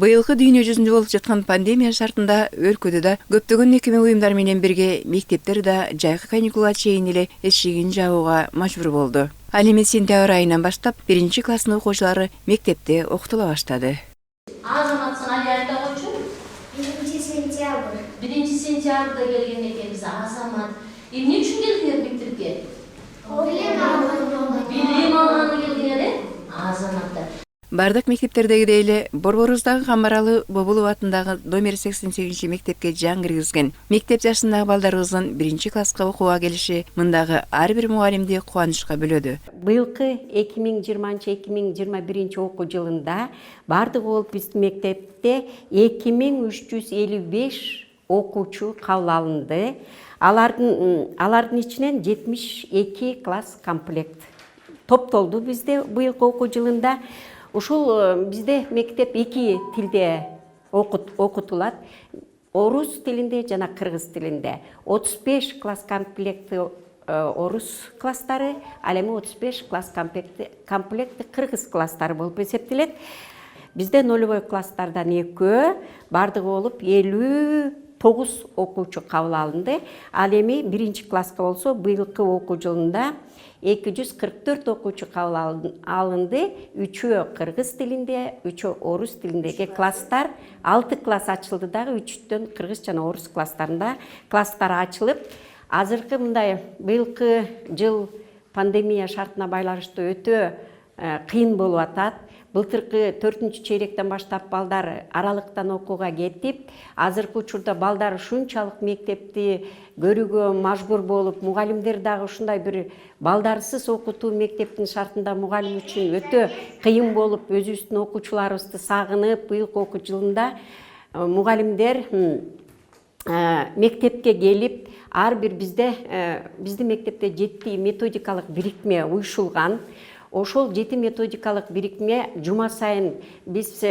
Быйылкы дүйнө жүзүндө болуп жаткан пандемия шартында өлкөдө да көптөгөн мекеме уюмдар менен бирге мектептер да жайкы каникулга чейин эле эшигин жабууга мажбур болду. Ал эми сентябрь айынан баштап 1-класстын окуучулары мектепте окутула баштады. Азаматсың али айта койчу? 1-сентябрь. 1-сентябрда келген экенбиз азамат. Эмне үчүн келдиңер мектепке? Билим алганы келдиңер, азаматтар. Бардык мектептердегидей эле Борборуздагы Камбаралы Бобулов атындагы номер 88 мектепке жаңы киргизген. Мектеп жашындагы балдарыбыздын 1-класска окууга келиши мындагы ар бир мугалимди кубанычка бөлөдү. Быйылкы 2020-2021 окуу жылында бардыгы болуп биздин мектепте 2355 окуучу кабыл алынды. Алардын ичинен 72 класс комплект топтолду бизде быйылкы окуу жылында. Ушул бизде мектеп 2 тилде окутулат. Орус тилинде жана кыргыз тилинде. 35 класс комплекти орус класстары, ал эми 35 класс комплекти кыргыз класстары болуп эсептелет. Бизде нолевой класстардан 2, бардыгы болуп 59 окуучу кабыл алынды. Ал эми 1-класска болсо быйылкы окуу жылында 244 окуучу кабыл алынды. 3 кыргыз тилинде, 3 орус тилиндеги класстар, 6 класс ачылды дагы, 3-төн кыргыз жана орус класстарында класстар ачылып, азыркы мындай быйылкы жыл пандемия шартына байланыштуу өтө кыйын болуп атат. Былтыркы 4-чейректен баштап балдар аралыктан окууга кетип, азыркы учурда балдар ушунчалык мектепти көрүүгө мажбур болуп, мугалимдер дагы ушундай бир балдарсыз окутуу мектептин шартында мугалим үчүн өтө кыйын болуп, өзүбүздүн окуучуларыбызды сагынып, быйылкы окуу жылында мугалимдер мектепке келип, ар бир биздин мектепте 7 методикалык бирикме уюшулган. Ошол 7 методикалык бирикме жума сайын биз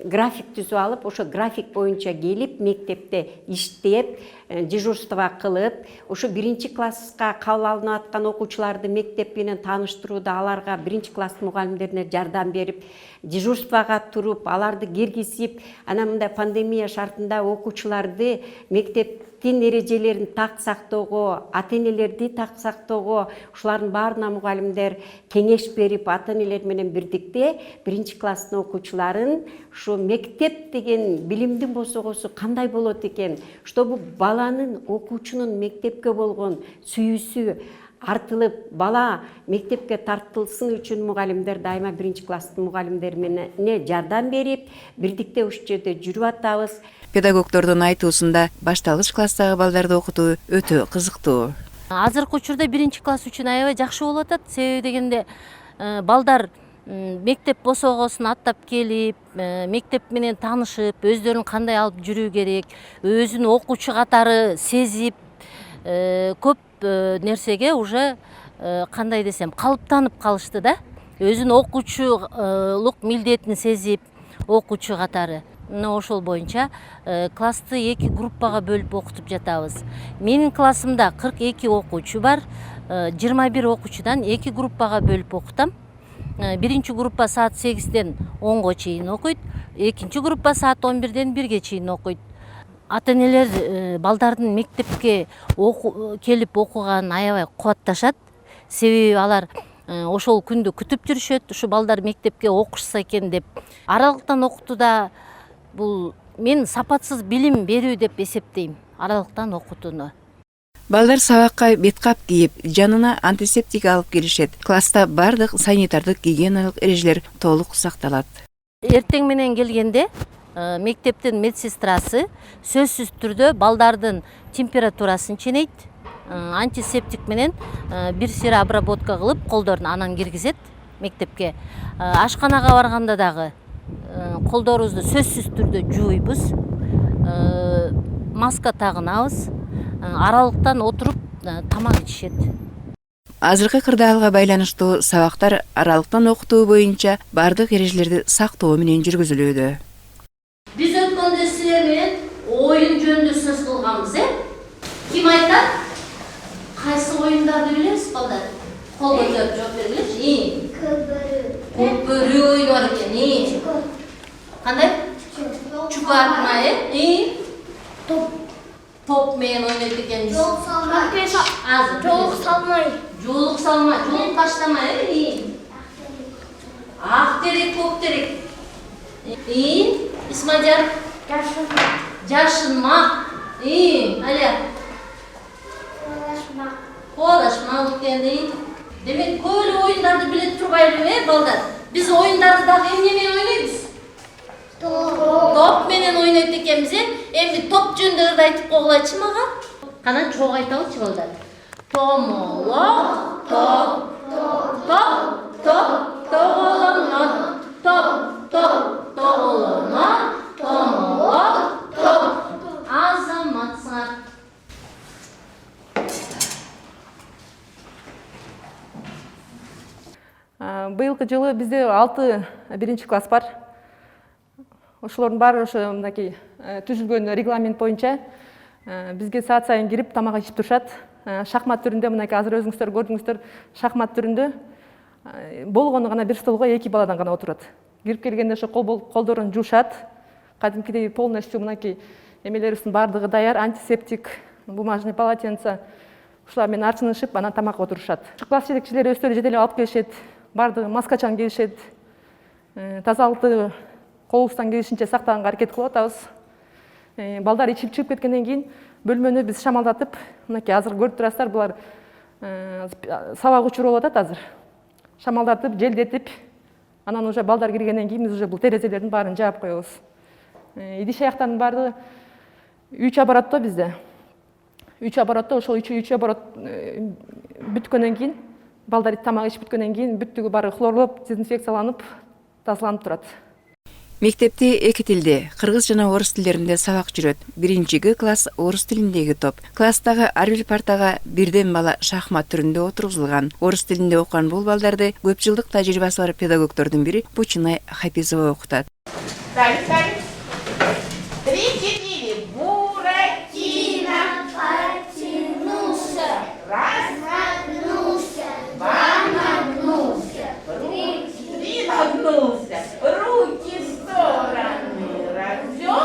график түзүп алып, ошо график боюнча келип, мектепте иштеп, дежурство кылып, ошо 1-класска кабыл алынып аткан окуучуларды мектеп менен тааныштырууда аларга 1-класстын мугалимдерине жардам берип, дежурствага туруп, аларды киргизип, анан мындай пандемия шартында окуучуларды мектептин эрежелерин так сактоого, ата-энелерди так сактоого, ушулардын баарына мугалимдер кеңеш берип, ата-энелер менен бирдикте 1-класстын окуучуларын ушу мектеп деген билимдин босогосу кандай болот экен, чтобы баланын, окуучунун мектепке болгон сүйүүсү артылып, бала мектепке тартылсын үчүн мугалимдер дайыма 1-класстын мугалимдери менен жардам берип, бирдикте ушул жерде жүрүп атабыз. Педагогдордун айтуусунда башталгыч класстагы балдарды окутуу өтө кызыктуу. Азыркы учурда 1-класс үчүн аябай жакшы болуп атат. Себеби дегенде балдар мектеп босогосун аттап келип, мектеп менен таанышып, өздөрүн кандай алып жүрүү керек, өзүн окуучу катары сезип, көп нерсеге уже кандай десем, калыптанып калышты да. Өзүн окуучулук милдетин сезип, окуучу катары. Ошол боюнча классты 2 группага бөлүп окутуп жатабыз. Менин классымда 42 окуучу бар. 21 окуучудан 2 группага бөлүп окутам. 1 группа саат 8-ден 10-го чейин окуйт, 2 группа саат 11-ден 1-ге чейин окуйт. Ата-энелер балдардын мектепке келип окуганын аябай кубатташат. Себеби алар ошол күндү күтүп жүрүшөт, ушу балдар мектепке окушса экен деп. Аралыктан окутууда бул мен сапатсыз билим берүү деп эсептейм, аралыктан окутууну. Балдар сабакка беткап кийип, жанына антисептик алып келишет. Класста бардык санитардык гигиеналык эрежелер толук сакталат. Эртең менен келгенде мектептин медсестрасы сөзсүз түрдө балдардын температурасын ченейт, антисептик менен бир сыйра обработка кылып, колдорун анан киргизет мектепке. Ашканага барганда дагы колдорубузду сөзсүз түрдө жууйбуз, маска тагынабыз, аралыктан отуруп тамак ичишет. Азыркы кырдаалга байланыштуу сабактар аралыктан окутуу боюнча бардык эрежелерди сактоо менен жүргүзүлүүдө. Биз өткөндө силер менен оюн жөнүндө сөз кылганбыз, Ким айтат? Кайсы оюндарды билесиз балдар? Кол көтөрүп жооп бергилечи. Көбөрү. Көпөрү оюну бар экен. Кандай? Çukurtma, Top menен ойнойт экенбиз. Жол салмай. Азыр. Жол салмай. Жолук салма, жолук таштамай. Ак терек, көк терек. Исмадияр. Жашынмак. Аля. Колашмак экен. Демек көп эле оюндарды биле турбайлыбы, балдар? Биз оюндарды дагы эмне менен ойнойбуз? Топ менен ойнойт экенбиз. Эми топ жөнүндө айтып койгулачы мага. Кана чогуу айталычы балдар. Томолок, топ, тоголонот, топ, тоголонот, томолок, топ. Азаматсыңар. Быйылкы жылы бизде 6 биринчи класс бар. Ошолордун баары ошо мынакей түзүлгөн регламент боюнча бизге саат сайын кирип тамак ичип турушат. Шахмат түрүндө мынакей азыр өзүңүздөр көрдүңүздөр, шахмат түрүндө болгону гана бир столго 2 баладан гана отурат. Кирип келгенде ошо колдорун жуушат. Кадимкидей полностью мынакей эмелерибиздин баардыгы даяр, антисептик, бумажный полотенце. Ушулар менен арчынышып, анан тамакка отурушат. Класс жетекчилери өздөрү жетелеп алып келишет. Баардыгы маскачан келишет. Тазалыкты колубуздан келишинче сактаганга аракет кылып атабыз. Балдар ичип чыгып кеткенден кийин бөлмөнү биз шамалдатып, мынакей азыр көрүп турасыздар, булар сабак учуру болуп атат азыр. Шамалдатып, желдетип, анан уже балдар киргенден кийин биз уже бул терезелердин баарын жаап коебуз. Идиш аяктардын баардыгы 3 оборотто бизде. 3 оборотто, ошол 3 оборот бүткөндөн кийин, балдар тамак ичип бүткөндөн кийин бүттүгү баары хлорлоп, дезинфекцияланып, тазаланып турат. Мектепте эки тилде, кыргыз жана орус тилдеринде сабак жүрөт. Биринчи класс орус тилиндеги топ. Класстагы ар бир партага бирден бала шахмат түрүндө отургузулган. Орус тилинде окуган бул балдарды көп жылдык тажрыйбасы бар педагогдордун бири Пучинай Хапизова окутат. Ставь. 3-4. Буратино. Потянулся. Разогнулся. Два нагнулся. 3 нагнулся. Руки в стороны развел.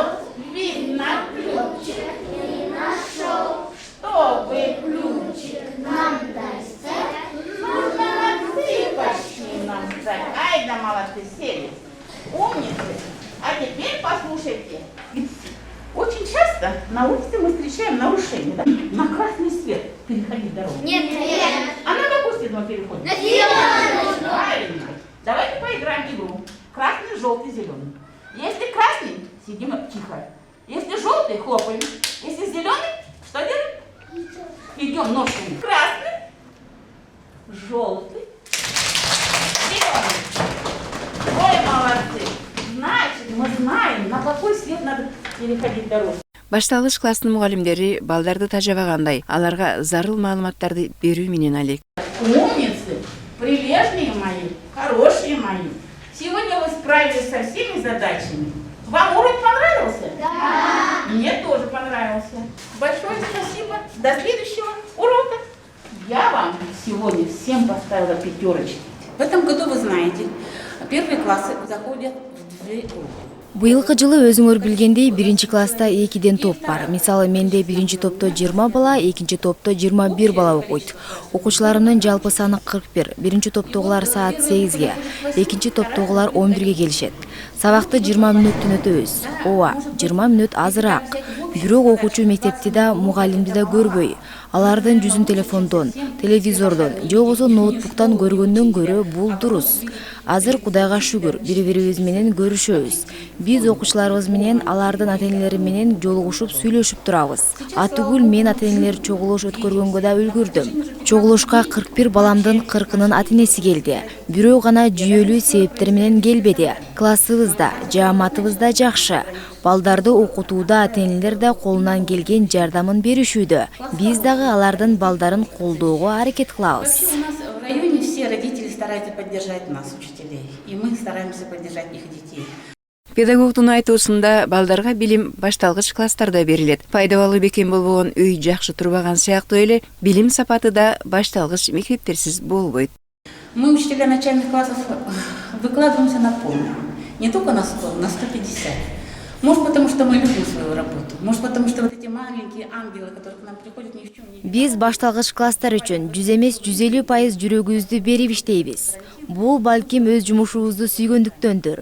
Видно ключик. Не нашел. Чтобы ключик Нам достать. нужно на цыпочки нам встать. Ай да молодцы, сели. Умницы. А теперь послушайте. Очень часто на улице мы встречаем нарушения. Да? На красный свет переходить дорогу. Нет. А на какой свет мы переходим? На зеленый. Правильно. Давайте поиграем в игру. Красный, желтый, зеленый. Если красный, сидим тихо. Если желтый, хлопаем. Если зеленый, что делаем? Идем ножками. Красный, желтый, зеленый. Ой, молодцы. Значит, мы знаем, на какой свет надо переходить дорогу. Башталгыч класстын мугалимдери балдарды тажабагандай, аларга зарыл маалыматтарды берүү менен алек. Умницы, прилежные мои, хорошие мои. Сегодня вы справились со всеми задачами. Вам урок понравился? Да. Мне тоже понравился. Большое спасибо. До следующего урока. Я вам сегодня всем поставила 5. В этом году, вы знаете, первые классы заходят в 2 урока. Быйылкы жылы өзүңөр билгендей биринчи класста 2ден топ бар. Мисалы менде биринчи топто 20 бала, экинчи топто 21 бала окуйт. Окуучуларымдын жалпы саны 41. Биринчи топтогулар саат 8ге, экинчи топтогулар 11ге келишет. Сабакты 20 мүнөттөн өтөбүз. Ооба, 20 мүнөт азыраак. Бирок окуучу мектепти да, мугалимди да көрбөй. Алардын жүзүн телефондон, телевизордон, же болбосо ноутбуктан көргөндөн көрө бул дурус. Азыр Кудайга шүгүр, бири-бирибиз менен көрүшөбүз. Биз окуучуларыбыз менен алардын ата-энелери менен жолугушуп сүйлөшүп турабыз. Атүгүл мен ата-энелер чогулуш өткөргөнгө да үлгүрдүм. Чогулушка 41 баламдын 40-нын ата-энеси келди. Бирөө гана жүйөлүү себептер менен келбеди. Классыбызда, жааматыбызда жакшы. Балдарды окутууда ата-энелер да колунан келген жардамын беришүүдө. Биз дагы алардын балдарын колдоого аракет кылабыз. Вообще у нас в районе все родители стараются поддержать нас, учителей, и мы стараемся поддержать их детей. Педагогдун айтуусунда балдарга билим башталгыч класстарда берилет. Пайдалуу бекем болбогон үй жакшы турбаган сыяктуу эле билим сапаты да башталгыч мектептерсиз болбойт. Мы, учителя начальных классов, выкладываемся на полную. Не только на 100, на 150. Может, потому что мы любим свою работу. Может, потому что вот эти маленькие ангелы, которые к нам приходят, ни в чем не... Биз башталгыч класстар үчүн 100 эмес 150% жүрөгүбүздү берип иштейбиз. Бул балким өз жумушубузду сүйгөндүктөндүр.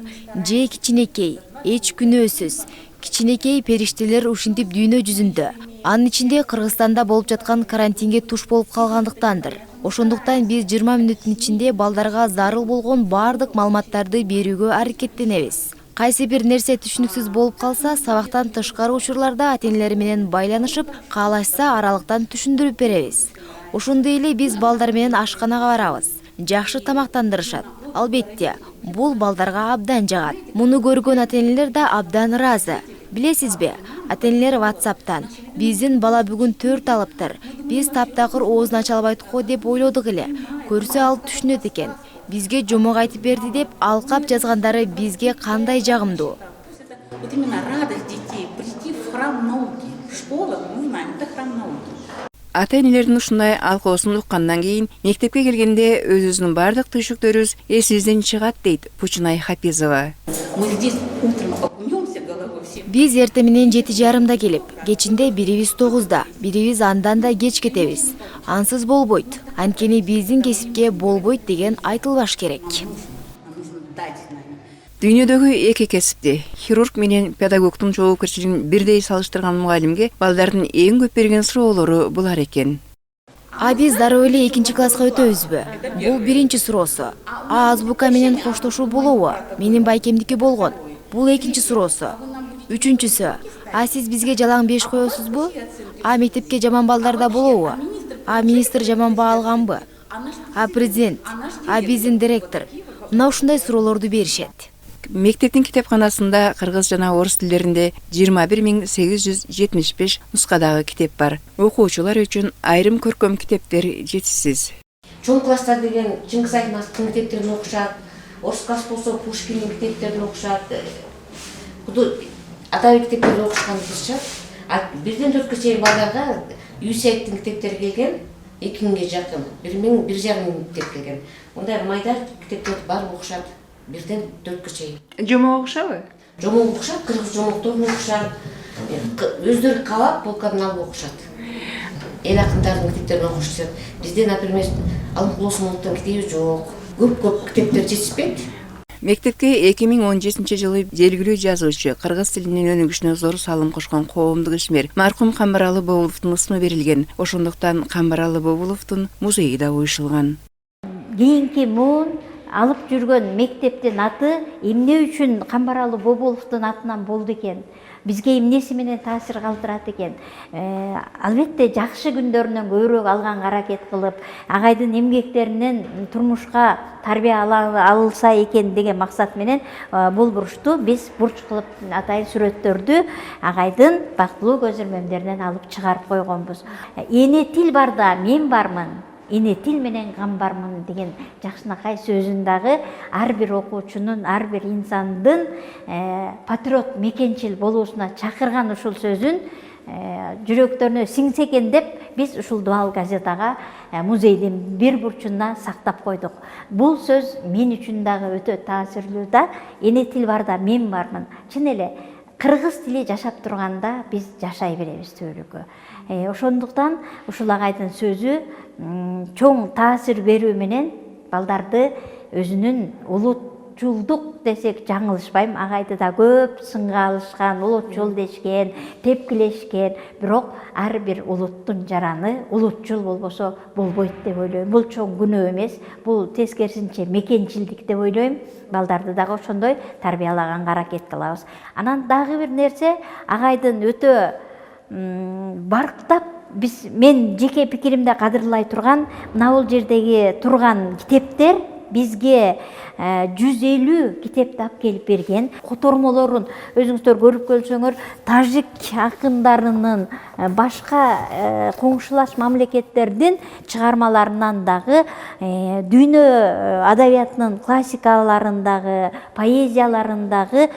Же кичинекей, эч күнөөсүз, кичинекей периштелер ушинтип дүйнө жүзүндө. Анын ичинде Кыргызстанда болуп жаткан карантинге туш болуп калгандыктандыр. Ошондуктан биз 20 мүнөттүн ичинде балдарга зарыл болгон баардык маалыматтарды берүүгө аракеттенебиз. Кайсы бир нерсе түшүнүксүз болуп калса, сабактан тышкары учурларда ата-энелер менен байланышып, каалашса аралыктан түшүндүрүп беребиз. Ошондой эле биз балдар менен ашканага барабыз. Жакшы тамактандырышат. Албетте, бул балдарга абдан жагат. Муну көргөн ата-энелер да абдан ыраазы. Билесизби, ата-энелер WhatsApp'тан биздин бала бүгүн 4 алыптыр. Биз таптакыр оозун ача албайдык го деп ойлодук эле. Көрсө ал түшүнөт экен. Бизге жомок айтып берди деп алкап жазгандары бизге кандай жагымдуу. Вот именно радость детей прийти в храм науки. Школа, мы знаем, это храм науки. Ата-энелердин ушундай алкоосун уккандан кийин мектепке келгенде өзүбүздүн бардык түйшүктөрүбүз эсибизден чыгат дейт Пучунай Хапизова. Мы здесь утром окунемся головой все. Биз эртең менен 7:30 келип, кечинде бирибиз 9:00, бирибиз андан да кеч кетебиз. Ансыз болбойт. Анткени биздин кесипке болбойт деген айтылбаш керек. Нам нужно дать знания. Дүйнөдөгү эки кесипти, хирург менен педагогдун жоопкерчилигин бирдей салыштырган мугалимге балдардын эң көп берген суроолору булар экен. Биз дароо эле 2-класска өтөбүзбү? Бул биринчи суроосу. Азбука менен коштошуу болобу? Менин байкемдики болгон. Бул экинчи суроосу. Үчүнчүсү, сиз бизге жалаң беш коесузбу? Мектепке жаман балдарда болобу? Министр жаман баа алганбы? Президент, биздин директор. Мына ушундай суроолорду беришет. Мектептин китепканасында кыргыз жана орус тилдеринде 21875 нускадагы китеп бар. Окуучулар үчүн айрым көркөм китептер жетишсиз. Чоң класста деген Чыңгыз Айтматовдун китептерин окушат, орус класс болсо Пушкиндин китептерин окушат. Атабек китептерин окушкан кызчат. Бирден 4-кө чейин балдарга Юсейттин китептери келген, 2000-ге жакын, 1500 китеп келген. Ондай майда китептерди баары окушат. Бирден 4-кө чейин. Жомок окушабы? Жомок окушат, кыргыз жомокторун окушат. Өздөрү каалап полкадан алып окушат. Эл акындардын китептерин окушат. Бизде, например, Алымкул Осмоновдун китеби жок. Көп китептер жетишпейт. Мектепке 2017-жылы белгилүү жазуучу, кыргыз тилинин өнүгүшүнө зор салым кошкон коомдук ишмер маркум Камбаралы Бобуловдун ысмы берилген. Ошондуктан Камбаралы Бобуловдун музейи да уюшулган. Кийинки муун алып жүргөн мектептин аты эмне үчүн Камбаралы Бобуловдун атынан болду экен? Бизге эмнеси менен таасир калтырат экен? Албетте жакшы күндөрүнөн көбүрөөк алганга аракет кылып, агайдын эмгектеринен турмушка тарбия алынса экен деген максат менен бул бурчту биз бурч кылып атайын сүрөттөрдү агайдын бактылуу көз ирмемдеринен алып чыгарып койгонбуз. Эне тил барда мен бармын. Эне тил менен гам бармын деген жакшынакай сөзүн дагы ар бир окуучунун, ар бир инсандын патриот мекенчил болуусуна чакырган ушул сөзүн жүрөктөрүнө сиңсе экен деп биз ушул Дуал газетага музейдин бир бурчуна сактап койдук. Бул сөз мен үчүн дагы өтө таасирлүү да. Эне тил барда мен бармын. Чын эле кыргыз тили жашап турганда биз жашай беребиз түбөлүккө. Ошондуктан ушул агайдын сөзү чоң таасир берүү менен балдарды өзүнүн улутчулдук десек жаңылышпайм, агайды да көп сынга алышкан, улутчул дешкен, тепкилешкен, бирок ар бир улуттун жараны улутчул болбосо болбойт деп ойлойм. Бул чоң күнөө эмес, бул тескерисинче мекенчилдик деп ойлойм. Балдарды дагы ошондой тарбиялаганга аракет кылабыз. Анан дагы бир нерсе, агайдын өтө барктап мен жеке пикиримде кадырлай турган мына бул жердеги турган китептер бизге 150 китепти алып келип берген. Котормолорун өзүңүздөр көрүп келсөңөр, тажик акындарынын башка коңшулаш мамлекеттердин чыгармаларынан дагы, дүйнө адабиятынын классикаларындагы, поэзияларындагы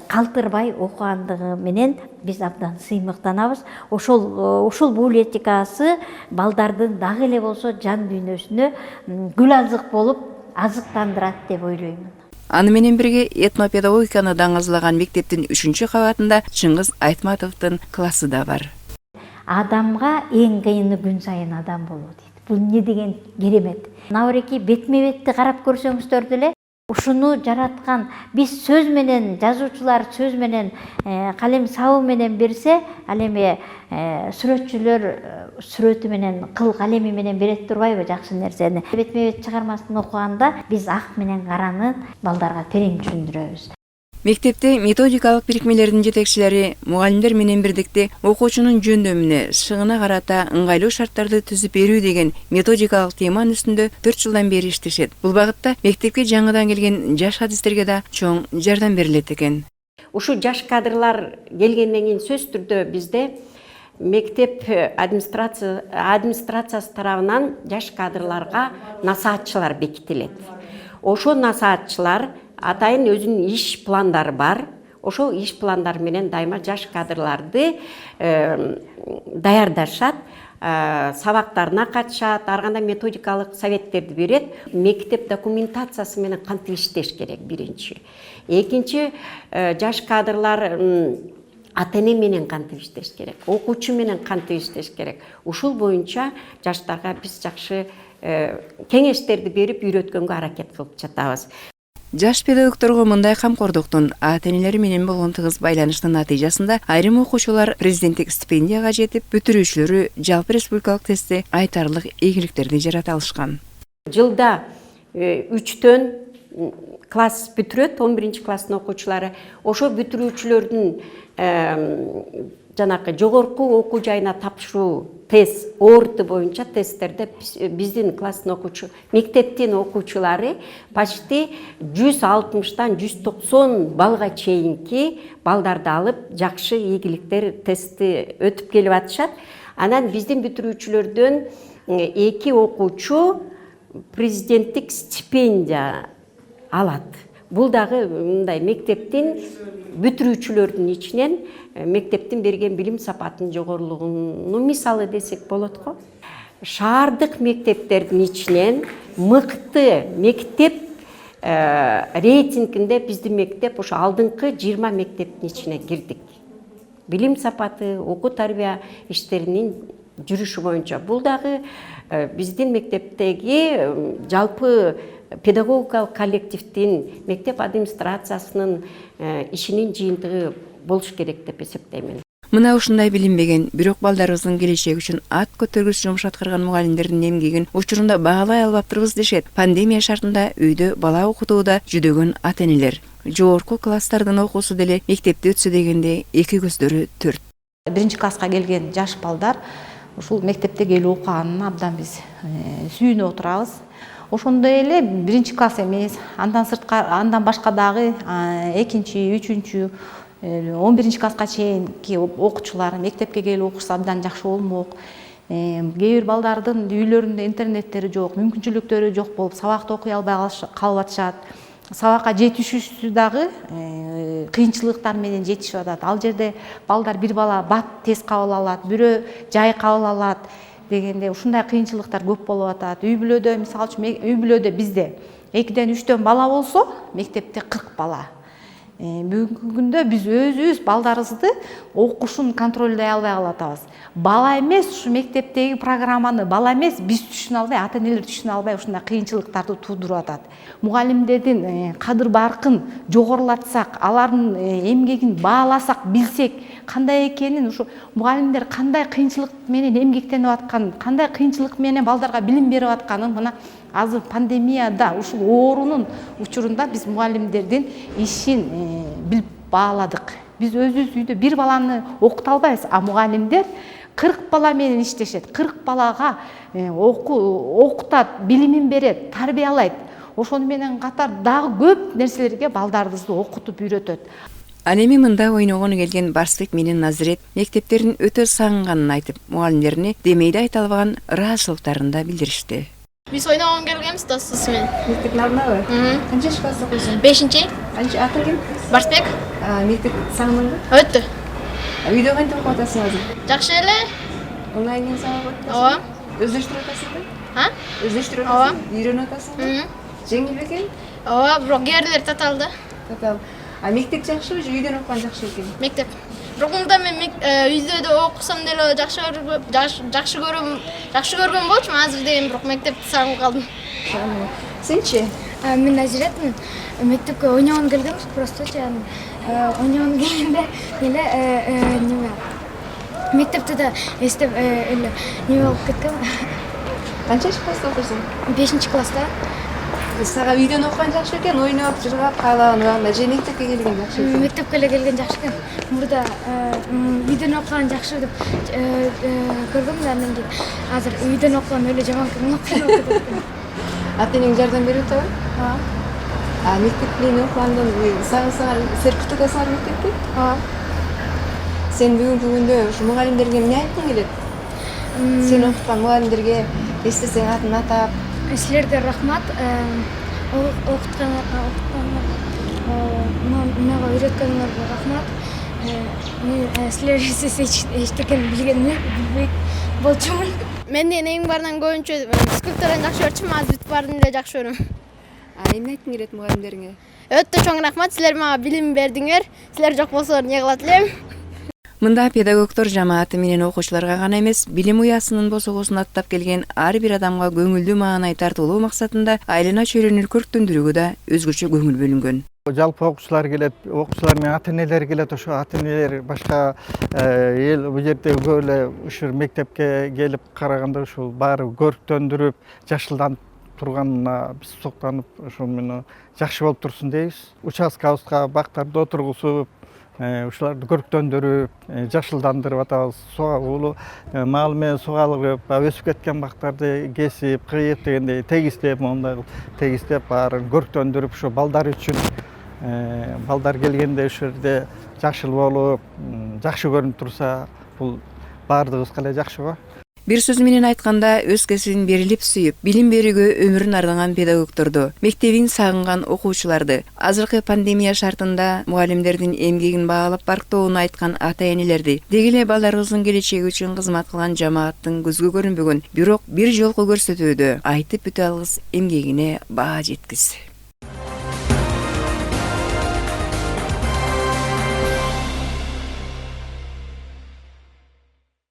калтырбай окугандыгы менен биз абдан сыймыктанабыз. Ушул бул этикасы балдардын дагы эле болсо жан дүйнөсүнө гүл азык болуп азыктандырат деп ойлойм. Аны менен бирге этнопедагогиканы даңазлаган мектептин 3-чү кабатында Чыңгыз Айтматовдун классы да бар. Адамга эң кыйыны күн сайын адам болуу дейт. Бул эмне деген керемет. Науреки бетме-бетти карап көрсөңүздөр деле ушуну жараткан биз сөз менен, жазуучулар сөз менен, калем сабы менен берсе, ал эми сүрөтчүлөр сүрөтү менен, кыл калеми менен берет турбайбы жакшы нерсени. Бетме-бет чыгармасын окуганда биз ак менен караны балдарга терең түшүндүрөбүз. Мектепте методикалык бирикмелердин жетекчилери мугалимдер менен бирдикте окуучунун жөндөмүнө шыгына карата ыңгайлуу шарттарды түзүп берүү деген методикалык теманын үстүндө 4 жылдан бери иштешет. Бул багытта мектепке жаңыдан келген жаш адистерге да чоң жардам берилет экен. Ушу жаш кадрлар келгенден кийин сөзсүз түрдө бизде мектеп администрациясы тарабынан жаш кадрларга насаатчылар бекитилет. Ошо насаатчылар атайын өзүнүн иш пландары бар. Ошол иш пландар менен дайыма жаш кадрларды даярдашат, сабактарына катышат, ар кандай методикалык советтерди берет. Мектеп документациясы менен кантип иштеш керек биринчи. Экинчи, жаш кадрлар ата-эне менен кантип иштеш керек, окуучу менен кантип иштеш керек. Ушул боюнча жаштарга биз жакшы кеңештерди берип үйрөткөнгө аракет кылып жатабыз. Жаш педагогторго мындай камкордуктун ата-энелери менен болгон тыгыз байланыштын натыйжасында айрым окуучулар президенттик стипендияга жетип, бүтүрүүчүлөрү жалпы республикалык тестте айтарлык ийгиликтерди жарата алышкан. Жылда 3төн класс бүтүрөт, 11 класстын окуучулары. Ошо бүтүрүүчүлөрдүн жанакы жогорку окуу жайына тапшыруу тест орты боюнча тесттерде биздин класстын окуучу мектептин окуучулары почти 160-тан 190 балга чейинки балдарды алып жакшы ийгиликтер тестти өтүп келип атышат. Анан биздин бүтүрүүчүлөрдөн 2 окуучу президенттик стипендия алат. Бул дагы мындай мектептин бүтүрүүчүлөрдүн ичинен мектептин берген билим сапатынын жогорулугунун мисалы десек болот го. Шаардык мектептердин ичинен мыкты мектеп рейтингинде биздин мектеп ошо алдыңкы 20 мектептин ичине кирдик. Билим сапаты, окуу тарбия иштеринин жүрүшү боюнча бул дагы биздин мектептеги жалпы педагогикалык коллективдин, мектеп администрациясынын ишинин жыйынтыгы болуш керек деп эсептеймин. Мына ушундай билинбеген, бирок балдарыбыздын келечеги үчүн ат көтөргүч жумуш аткарган мугалимдердин эмгегин учурунда баалай албаптырбыз дешет. Пандемия шартында үйдө бала окутууда жүдөгөн ата-энелер. Жогорку класстардын окуусу деле мектепте өтсө дегенде эки көздөрү төрт. 1-класска келген жаш балдар ушул мектепте келип окуганына абдан биз сүйүнүп отурабыз. Ошондой эле 1-класс эмес, андан башка дагы 2-3, 11-класска чейинки окуучулар мектепке келип окушса абдан жакшы болмок. Кээ бир балдардын үйлөрүндө интернеттери жок, мүмкүнчүлүктөрү жок болуп, сабакты окуй албай калып атышат. Сабакка жетишүүсү дагы кыйынчылыктар менен жетишип атат. Ал жерде балдар бир бала бат тез кабыл алат, бирөө жай кабыл алат дегенде ушундай кыйынчылыктар көп болуп атат. Үй бүлөдө, мисалы үчүн үй бүлөдө бизде 2-ден 3төн бала болсо, мектепте 40 бала. Бүгүнкү күндө биз өзүбүз балдарыбызды окушун контролдой албай калатабыз. Бала эмес, ушу мектептеги программаны бала эмес, биз түшүнө албай, ата-энелер түшүнө албай ушундай кыйынчылыктарды туудуруп атат. Мугалимдердин кадыр баркын жогорулатсак, алардын эмгегин бааласак, билсек, кандай экенин, ушу мугалимдер кандай кыйынчылык менен эмгектенип атканын, кандай кыйынчылык менен балдарга билим берип атканын мына азыр пандемияда ушул оорунун учурунда биз мугалимдердин ишин билип бааладык. Биз өзүбүз үйдө бир баланы окута албайбыз, а мугалимдер 40 бала менен иштешет. 40 балага окутат, билимин берет, тарбиялайт. Ошону менен катар дагы көп нерселерге балдарыбызды окутуп үйрөтөт. Ал эми мында ойногону келген Барсбек менен Назирет мектептерин өтө сагынганын айтып, мугалимдерине демейде айта албаган ыраазычылыктарын да билдиришти. Биз ойногон келгенбиз достубуз менен. Мектептин алдынабы? Канча класста окуйсуң? 5-чи. Канча атың ким? Барсбек. Мектеп сагындыңбы? Өтө. Үйдө кантип окуп атасың азыр? Жакшы эле. Онлайндан сабак окуп Ооба. Өздөштүрүп атасыңбы? А? Өздөштүрүп атасың? Үйрөнүп атасыңбы? Жеңил бекен? ооба бирок кээ бирлери татаал да. Татал. А мектеп жакшыбы же үйдөн окуган жакшы экен? Мектеп. Бирок мында мен үйдө да окусам деле жакшы көргөн болчумун. Азыр деген бирок мектепти сагынып калдым. Сенчи? Мен Назиретмин. Мектепке ойногон келгенбиз, просто ойногон келгенде эле неме мектепте да эстеп эле неме болуп кеткен. Канчанчы класста окуйсуң? 5-класста. Сага үйдөн окуган жакшы экен, ойноп, жыргап, каалаганыбы же мектепке келген жакшы экен? Мектепке эле келген жакшы экен. Мурда үйдөн окуган жакшы деп көргөм да, андан кийин азыр үйдөн окуган эле жаман окуп. Ата-энең жардам берип атабы? Ооба. А мектепте окугандан сага серпиштик алсаңар мектепте? Ооба. Сен бүгүнкү күндө ушу мугалимдерге эмне айткың келет? Сен окуткан мугалимдерге эстесең атын атап. Силерге рахмат. Мага үйрөткөнүңөргө рахмат. Мен силер эчтекени билбей болчумун. Мен деген эң баарынан көбүнчө физкультураны жакшы көрчүмүн, азыр бүтүп баарын эле жакшы көрөм. А эмне айткың келет мугалимдериңе? Өтө чоң рахмат, силер мага билим бердиңер. Силер жок болсолор эмне кылат элем? Мында педагогдор жамааты менен окуучуларга гана эмес, билим уясынын босогосун аттап келген ар бир адамга көңүлдүү маанай тартуулоо максатында айлана чөйрөнү көрктөндүрүүгө да өзгөчө көңүл бөлүнгөн. Жалпы окуучулар келет, окуучулар менен ата-энелер келет, ошо ата-энелер башка эл бул жерде көп эле ушул мектепке келип караганда ушул баары көрктөндүрүп, жашылданып турганына биз соктонуп, ошо менен жакшы болуп турсун дейбиз. Участкабызга бактарды отургузуп, ушуларды көрктөндүрүп, жашылдандырып атабыз. Улуу мал менен сугалып, өсүп кеткен бактарды кесип, кыйып дегендей тегистеп, мондай тегистеп баарын көрктөндүрүп, ошо балдар үчүн балдар келгенде ошол жерде жашыл болуп, жакшы көрүнүп турса, бул баардыгыбызга эле жакшы го. Бир сөз менен айтканда, өз кесибин берилип сүйүп, билим берүүгө өмүрүн арнаган педагогдорду, мектебин сагынган окуучуларды, азыркы пандемия шартында мугалимдердин эмгегин баалап барктоону айткан ата-энелерди, деги эле балдарыбыздын келечеги үчүн кызмат кылган жамааттын көзгө көрүнбөгөн, бирок бир жолку көрсөтүүдө айтып бүтө алгыс эмгегине баа жеткиз.